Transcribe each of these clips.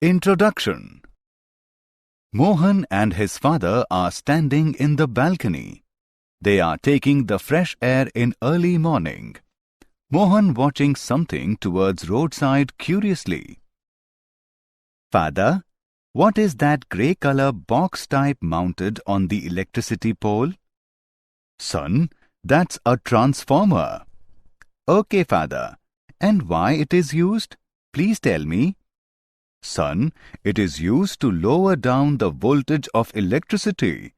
Introduction. Mohan and his father are standing in the balcony. They are taking the fresh air in early morning. Mohan watching something towards roadside curiously. Father, what is that grey color box type mounted on the electricity pole? Son, that's a transformer. Okay, father. And why it is used? Please tell me. Son, it is used to lower down the voltage of electricity.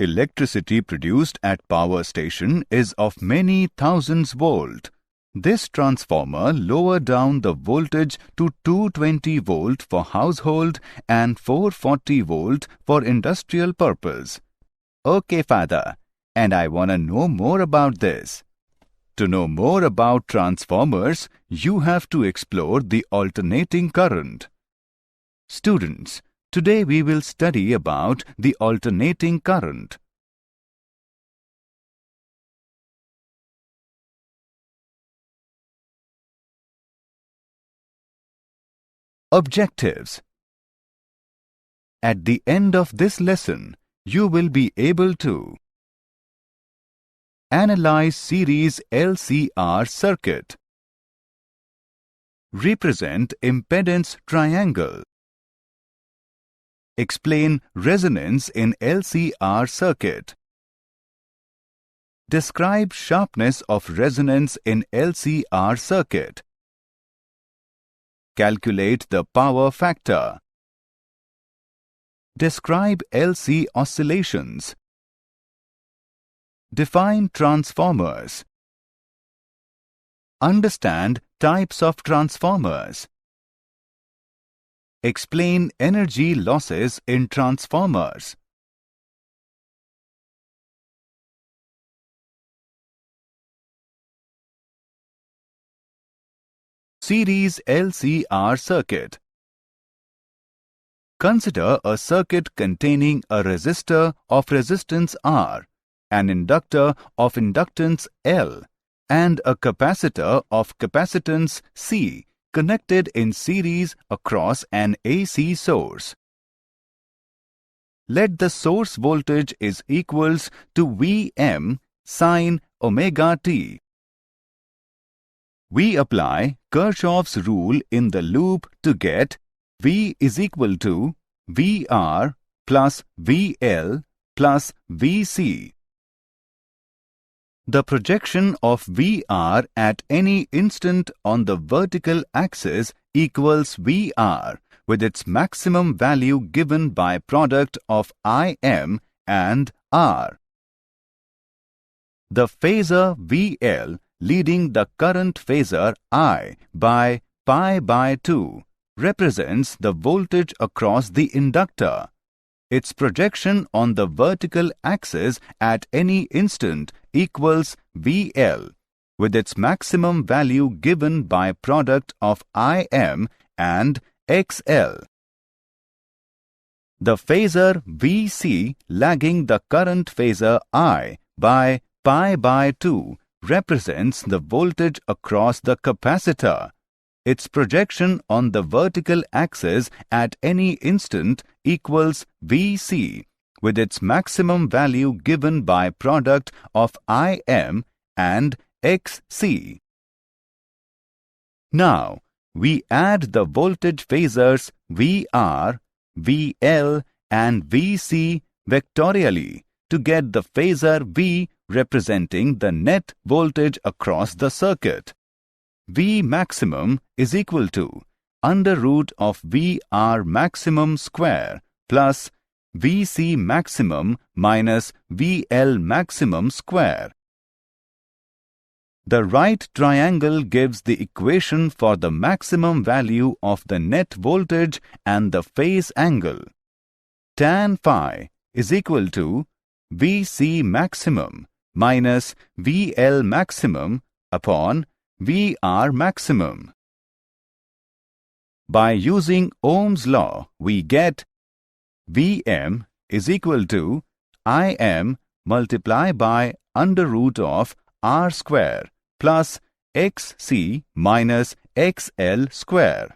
Electricity produced at power station is of many thousands volt. This transformer lower down the voltage to 220 volt for household and 440 volt for industrial purpose. Okay, father. And I want to know more about this. To know more about transformers, you have to explore the alternating current. Students, today we will study about the alternating current. Objectives. At the end of this lesson, you will be able to analyze series LCR circuit, represent impedance triangle, explain resonance in LCR circuit, describe sharpness of resonance in LCR circuit, calculate the power factor, describe LC oscillations, define transformers, understand types of transformers, explain energy losses in transformers. Series LCR circuit. Consider a circuit containing a resistor of resistance R, an inductor of inductance L, and a capacitor of capacitance C connected in series across an AC source. Let the source voltage is equals to Vm sin omega t. We apply Kirchhoff's rule in the loop to get V is equal to VR plus VL plus VC. The projection of VR at any instant on the vertical axis equals VR with its maximum value given by product of Im and R. The phasor VL leading the current phasor I by pi by 2 represents the voltage across the inductor. Its projection on the vertical axis at any instant equals VL with its maximum value given by product of Im and XL. The phasor VC lagging the current phasor I by pi by 2 represents the voltage across the capacitor. Its projection on the vertical axis at any instant equals Vc with its maximum value given by product of Im and Xc. Now, we add the voltage phasors VR, VL and Vc vectorially to get the phasor V representing the net voltage across the circuit. V maximum is equal to under root of VR maximum square plus Vc maximum minus VL maximum square. The right triangle gives the equation for the maximum value of the net voltage and the phase angle. Tan phi is equal to Vc maximum minus VL maximum upon VR maximum. By using Ohm's law, we get Vm is equal to Im multiplied by under root of R square plus Xc minus XL square.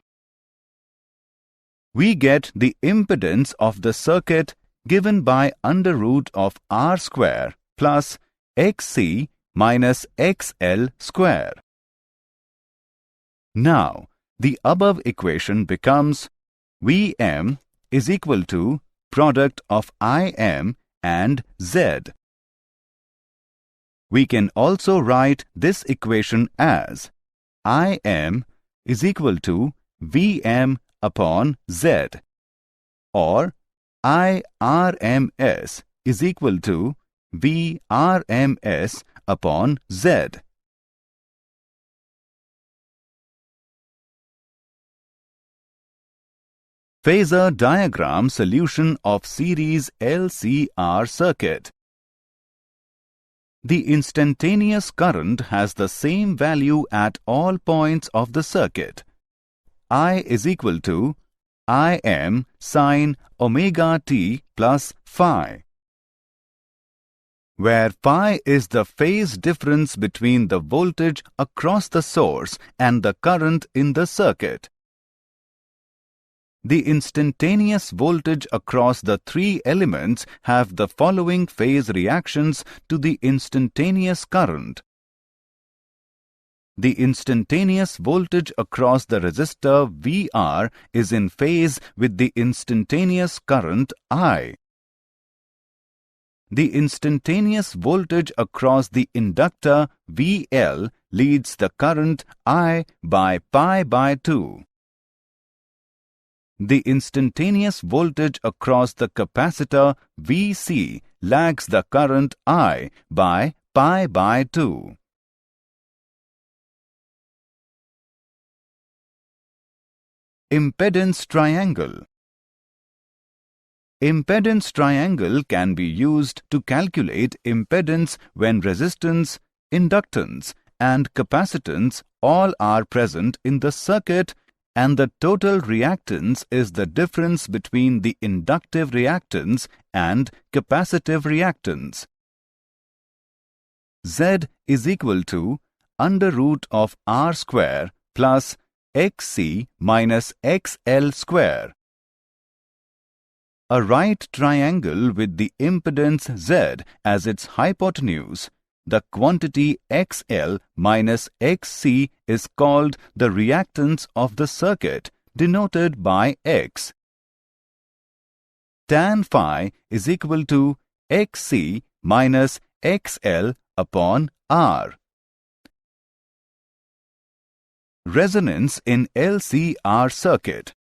we get the impedance of the circuit given by under root of R square plus XC minus XL square. Now, the above equation becomes Vm is equal to product of Im and Z. We can also write this equation as Im is equal to Vm upon Z, or IRMS is equal to Vrms upon Z. Phasor diagram solution of series LCR circuit. The instantaneous current has the same value at all points of the circuit. I is equal to Im sin omega t plus phi, where phi is the phase difference between the voltage across the source and the current in the circuit. The instantaneous voltage across the three elements have the following phase reactions to the instantaneous current. The instantaneous voltage across the resistor VR is in phase with the instantaneous current I. The instantaneous voltage across the inductor VL leads the current I by pi by 2. The instantaneous voltage across the capacitor VC lags the current I by pi by 2. Impedance triangle. Impedance triangle can be used to calculate impedance when resistance, inductance, and capacitance all are present in the circuit, and the total reactance is the difference between the inductive reactance and capacitive reactance. Z is equal to under root of R square plus XC minus XL square. A right triangle with the impedance Z as its hypotenuse, the quantity XL minus XC is called the reactance of the circuit, denoted by X. Tan phi is equal to XC minus XL upon R. Resonance in LCR circuit.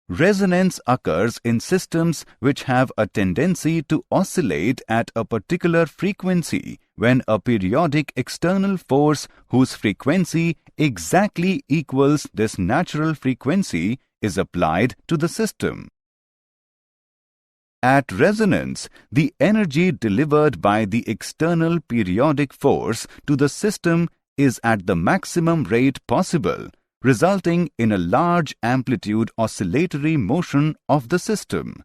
Resonance occurs in systems which have a tendency to oscillate at a particular frequency when a periodic external force whose frequency exactly equals this natural frequency is applied to the system. At resonance, the energy delivered by the external periodic force to the system is at the maximum rate possible, resulting in a large amplitude oscillatory motion of the system.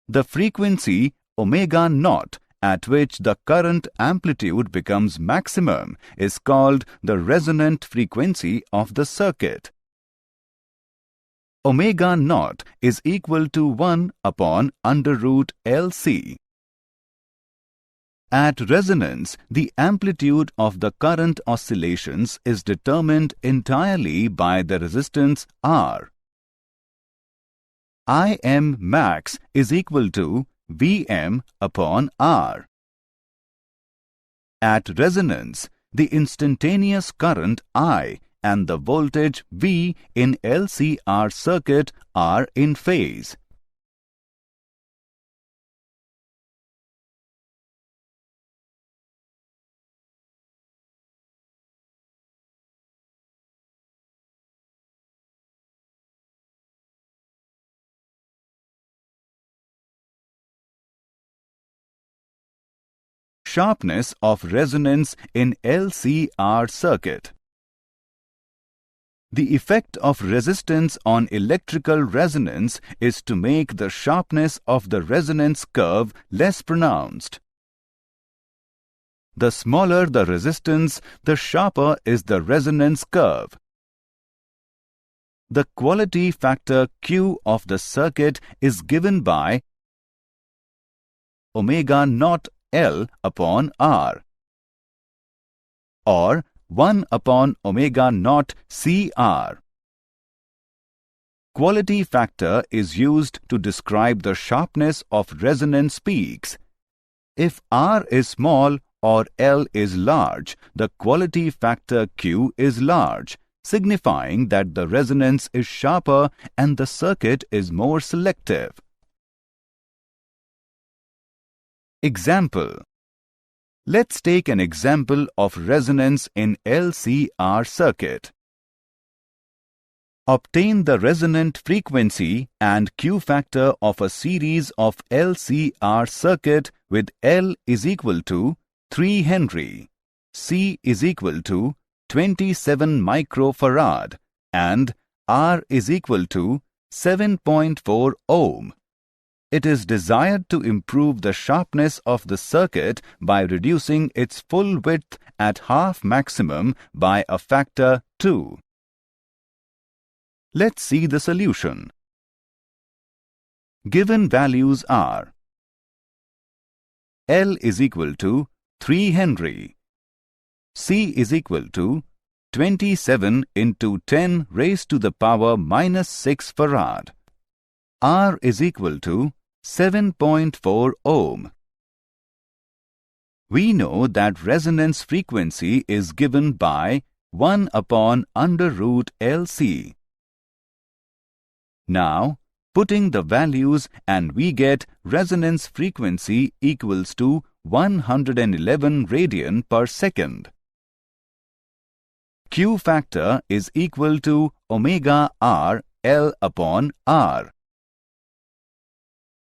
The frequency omega naught at which the current amplitude becomes maximum is called the resonant frequency of the circuit. Omega naught is equal to 1 upon under root LC. At resonance, the amplitude of the current oscillations is determined entirely by the resistance R. Im max is equal to Vm upon R. At resonance, the instantaneous current I and the voltage V in LCR circuit are in phase. Sharpness of resonance in LCR circuit. The effect of resistance on electrical resonance is to make the sharpness of the resonance curve less pronounced. The smaller the resistance, the sharper is the resonance curve. the quality factor Q of the circuit is given by omega naught L upon R, or 1 upon omega naught CR. Quality factor is used to describe the sharpness of resonance peaks. If R is small or L is large, the quality factor Q is large, signifying that the resonance is sharper and the circuit is more selective. Example. Let's take an example of resonance in LCR circuit. Obtain the resonant frequency and Q factor of a series of LCR circuit with L is equal to 3 Henry, C is equal to 27 microfarad and R is equal to 7.4 ohm. It is desired to improve the sharpness of the circuit by reducing its full width at half maximum by a factor 2. Let's see the solution. Given values are L is equal to 3 Henry, C is equal to 27 into 10 raised to the power minus 6 farad, R is equal to 7.4 ohm. We know that resonance frequency is given by 1 upon under root LC. Now, putting the values and we get resonance frequency equals to 111 radian per second. Q factor is equal to omega R L upon R.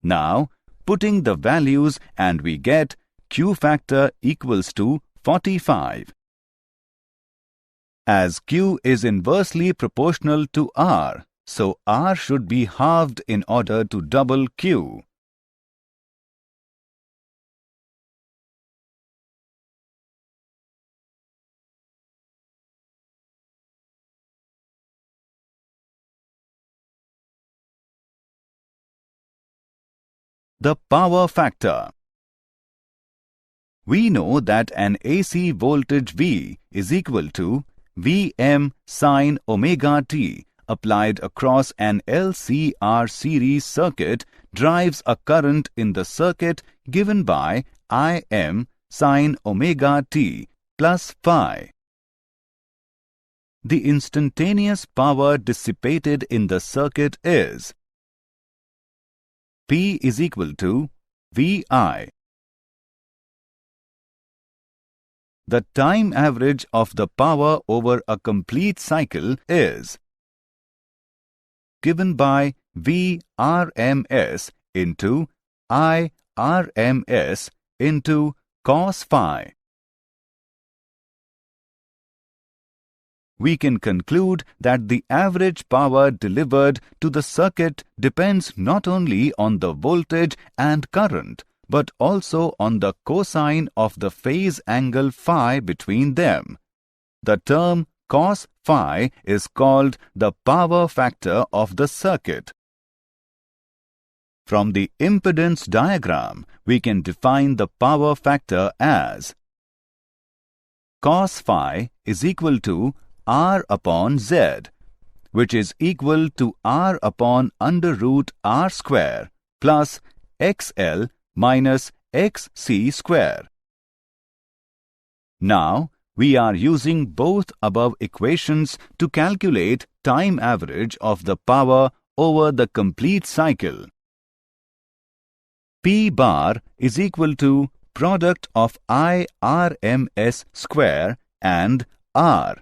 Now, putting the values and we get Q factor equals to 45. As Q is inversely proportional to R, so R should be halved in order to double Q. The power factor. We know that an AC voltage V is equal to Vm sin omega t applied across an LCR series circuit drives a current in the circuit given by Im sin omega t plus phi. The instantaneous power dissipated in the circuit is P is equal to Vi. The time average of the power over a complete cycle is given by Vrms into Irms into cos phi. We can conclude that the average power delivered to the circuit depends not only on the voltage and current, but also on the cosine of the phase angle phi between them. The term cos phi is called the power factor of the circuit. From the impedance diagram, we can define the power factor as cos phi is equal to R upon Z, which is equal to R upon under root R square plus XL minus XC square. Now, we are using both above equations to calculate time average of the power over the complete cycle. P bar is equal to product of IRMS square and R.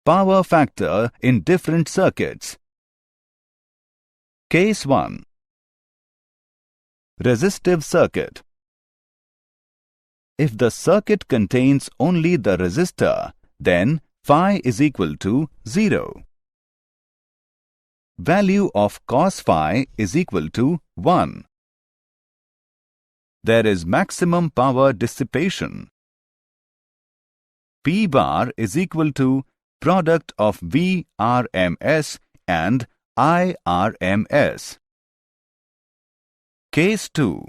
Power factor in different circuits. Case 1. Resistive circuit. If the circuit contains only the resistor, then phi is equal to 0. Value of cos phi is equal to 1. There is maximum power dissipation. P bar is equal to product of Vrms and Irms. Case 2.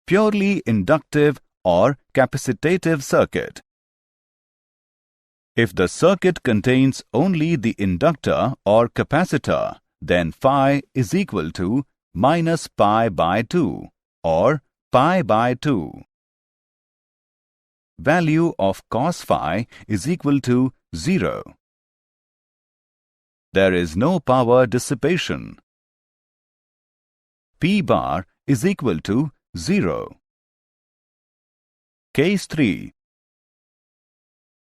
Purely inductive or capacitative circuit. If the circuit contains only the inductor or capacitor, then phi is equal to minus pi by 2 or pi by 2. Value of cos phi is equal to 0. There is no power dissipation. P bar is equal to 0. Case 3.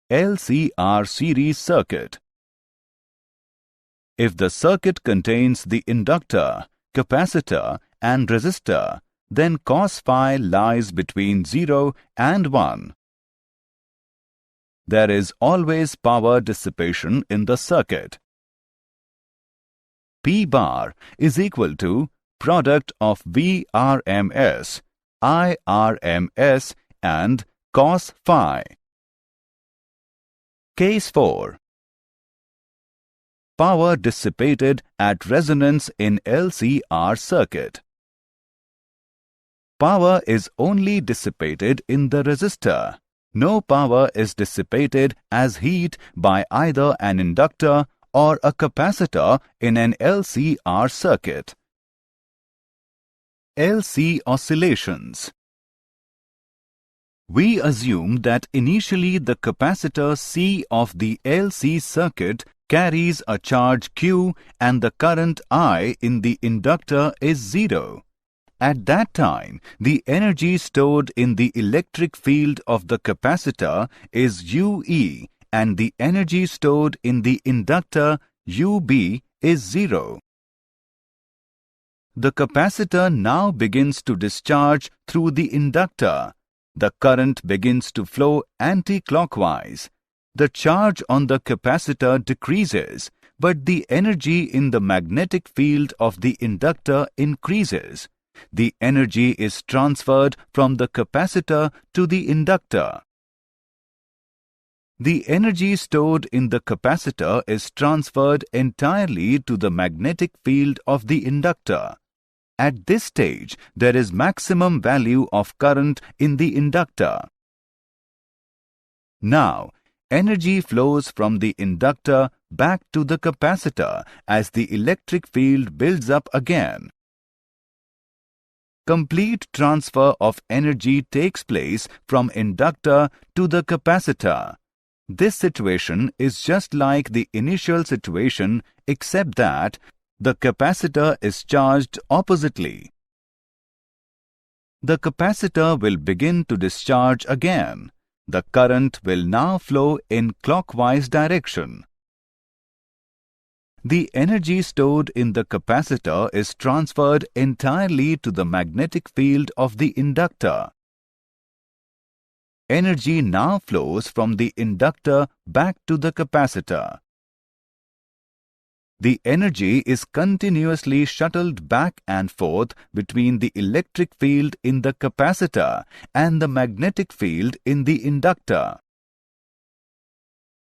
LCR series circuit. If the circuit contains the inductor, capacitor and resistor, then cos phi lies between 0 and 1. There is always power dissipation in the circuit. P bar is equal to product of Vrms, Irms and cos phi. Case 4. Power dissipated at resonance in LCR circuit. Power is only dissipated in the resistor. No power is dissipated as heat by either an inductor or a capacitor in an LCR circuit. LC oscillations. We assume that initially the capacitor C of the LC circuit carries a charge Q and the current I in the inductor is 0. At that time, the energy stored in the electric field of the capacitor is UE and the energy stored in the inductor UB is 0. The capacitor now begins to discharge through the inductor. The current begins to flow anti-clockwise. The charge on the capacitor decreases, but the energy in the magnetic field of the inductor increases. The energy is transferred from the capacitor to the inductor. The energy stored in the capacitor is transferred entirely to the magnetic field of the inductor. At this stage, there is maximum value of current in the inductor. Now, energy flows from the inductor back to the capacitor as the electric field builds up again. Complete transfer of energy takes place from inductor to the capacitor. This situation is just like the initial situation except that the capacitor is charged oppositely. The capacitor will begin to discharge again. The current will now flow in clockwise direction. The energy stored in the capacitor is transferred entirely to the magnetic field of the inductor. Energy now flows from the inductor back to the capacitor. The energy is continuously shuttled back and forth between the electric field in the capacitor and the magnetic field in the inductor.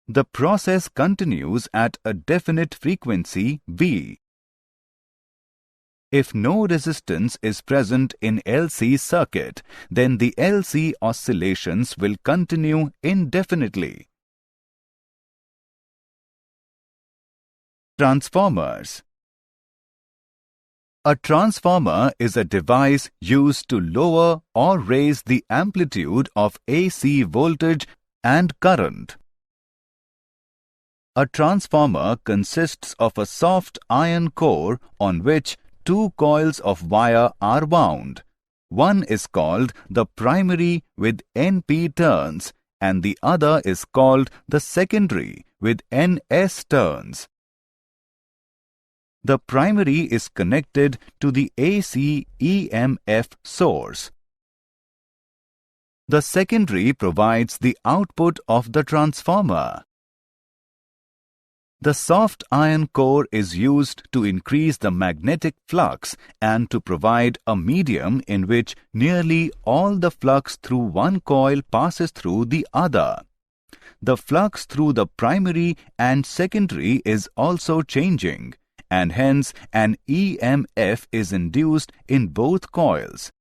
The process continues at a definite frequency V. If no resistance is present in LC circuit, then the LC oscillations will continue indefinitely. Transformers. A transformer is a device used to lower or raise the amplitude of AC voltage and current. A transformer consists of a soft iron core on which two coils of wire are wound. One is called the primary with NP turns and the other is called the secondary with NS turns. The primary is connected to the AC EMF source. The secondary provides the output of the transformer. The soft iron core is used to increase the magnetic flux and to provide a medium in which nearly all the flux through one coil passes through the other. The flux through the primary and secondary is also changing, and hence an EMF is induced in both coils.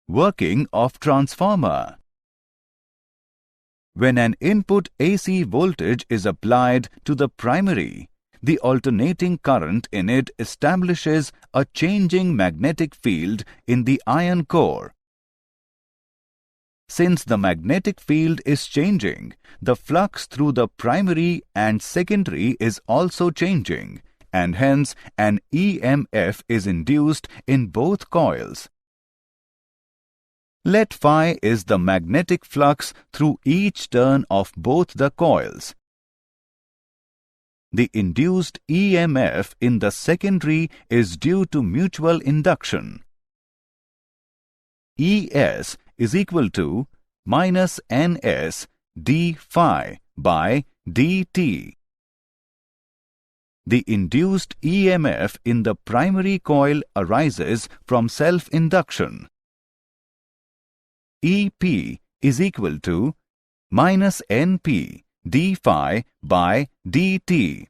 Working of transformer. When an input AC voltage is applied to the primary, the alternating current in it establishes a changing magnetic field in the iron core. Since the magnetic field is changing, the flux through the primary and secondary is also changing, and hence an EMF is induced in both coils. Let phi is the magnetic flux through each turn of both the coils. The induced EMF in the secondary is due to mutual induction. ES is equal to minus NS d phi by dt. The induced EMF in the primary coil arises from self-induction. EP is equal to minus NP d phi by dt.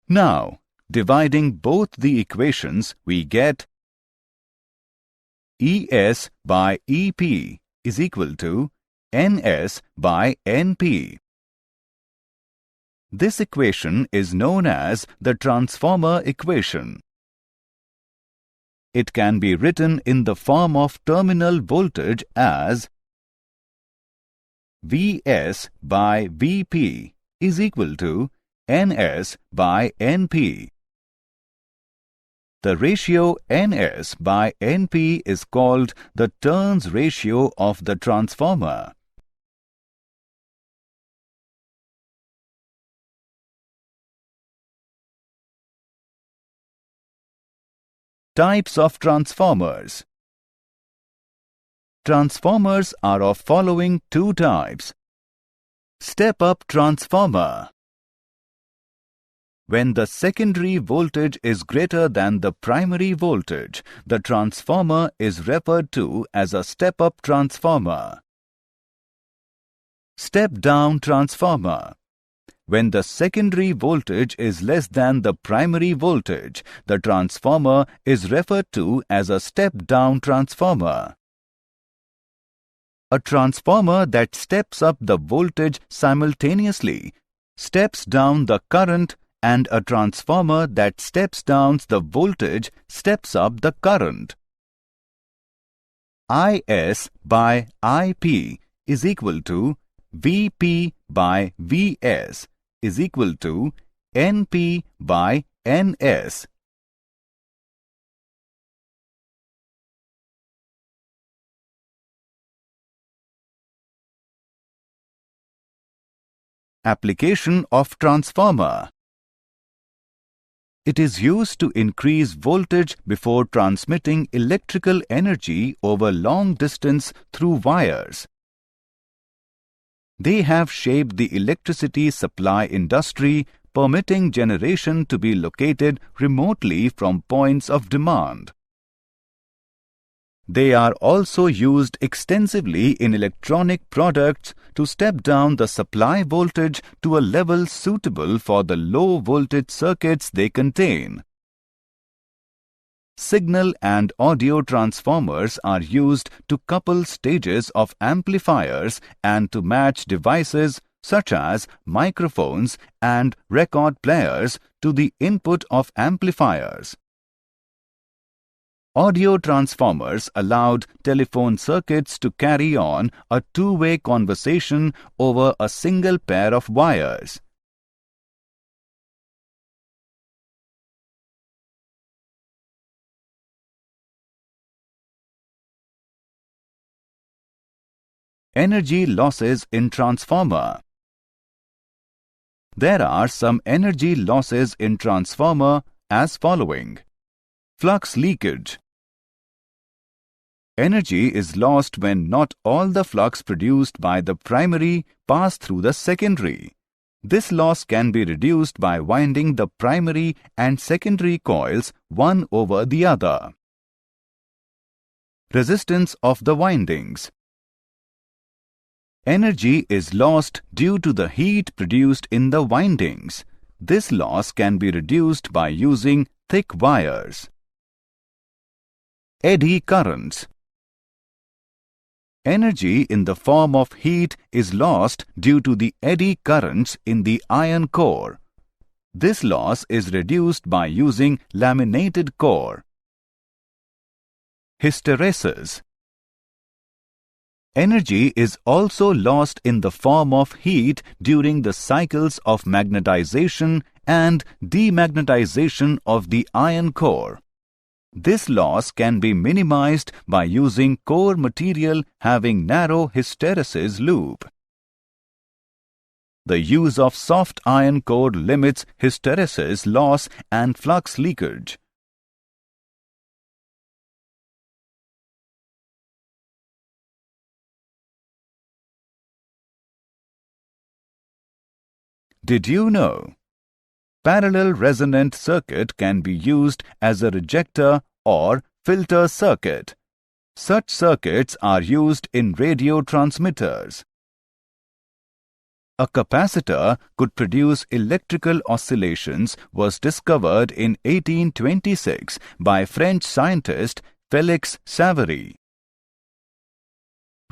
Now, dividing both the equations, we get ES by EP is equal to NS by NP. This equation is known as the transformer equation. It can be written in the form of terminal voltage as Vs by Vp is equal to Ns by Np. The ratio Ns by Np is called the turns ratio of the transformer. Types of transformers. Transformers are of following two types. Step-up transformer. When the secondary voltage is greater than the primary voltage, the transformer is referred to as a step-up transformer. Step-down transformer. When the secondary voltage is less than the primary voltage, the transformer is referred to as a step-down transformer. A transformer that steps up the voltage simultaneously steps down the current, and a transformer that steps down the voltage steps up the current. IS by IP is equal to Vp by Vs is equal to Np by Ns. Application of transformer. It is used to increase voltage before transmitting electrical energy over long distance through wires. They have shaped the electricity supply industry, permitting generation to be located remotely from points of demand. They are also used extensively in electronic products to step down the supply voltage to a level suitable for the low voltage circuits they contain. Signal and audio transformers are used to couple stages of amplifiers and to match devices such as microphones and record players to the input of amplifiers. Audio transformers allowed telephone circuits to carry on a two-way conversation over a single pair of wires. Energy losses in transformer. There are some energy losses in transformer as following. Flux leakage. Energy is lost when not all the flux produced by the primary pass through the secondary. This loss can be reduced by winding the primary and secondary coils one over the other. Resistance of the windings. Energy is lost due to the heat produced in the windings. This loss can be reduced by using thick wires. Eddy currents. Energy in the form of heat is lost due to the eddy currents in the iron core. This loss is reduced by using laminated core. Hysteresis. Energy is also lost in the form of heat during the cycles of magnetization and demagnetization of the iron core. This loss can be minimized by using core material having narrow hysteresis loop. The use of soft iron core limits hysteresis loss and flux leakage. Did you know? Parallel resonant circuit can be used as a rejector or filter circuit. Such circuits are used in radio transmitters. A capacitor could produce electrical oscillations was discovered in 1826 by French scientist Félix Savary.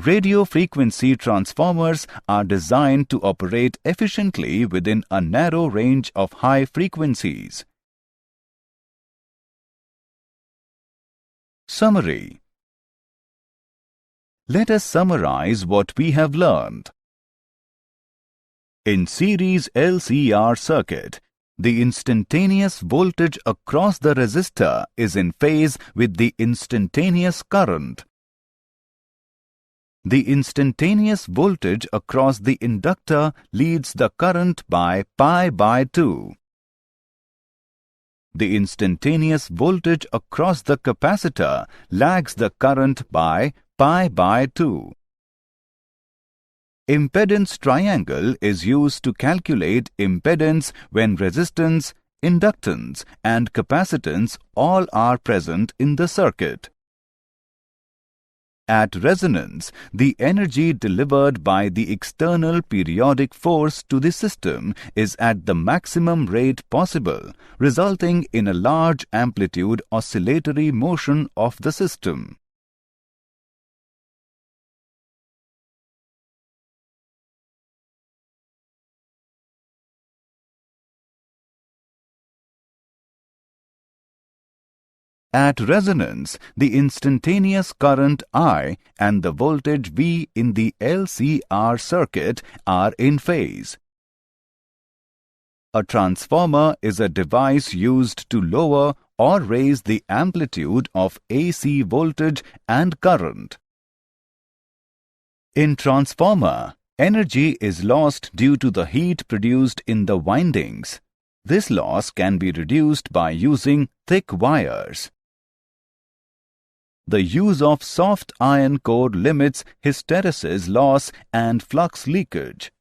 Radio frequency transformers are designed to operate efficiently within a narrow range of high frequencies. Summary. Let us summarize what we have learned. In series LCR circuit, the instantaneous voltage across the resistor is in phase with the instantaneous current. The instantaneous voltage across the inductor leads the current by pi/2. The instantaneous voltage across the capacitor lags the current by pi/2. Impedance triangle is used to calculate impedance when resistance, inductance, and capacitance all are present in the circuit. At resonance, the energy delivered by the external periodic force to the system is at the maximum rate possible, resulting in a large amplitude oscillatory motion of the system. At resonance, the instantaneous current I and the voltage V in the LCR circuit are in phase. A transformer is a device used to lower or raise the amplitude of AC voltage and current. In transformer, energy is lost due to the heat produced in the windings. This loss can be reduced by using thick wires. The use of soft iron core limits hysteresis loss and flux leakage.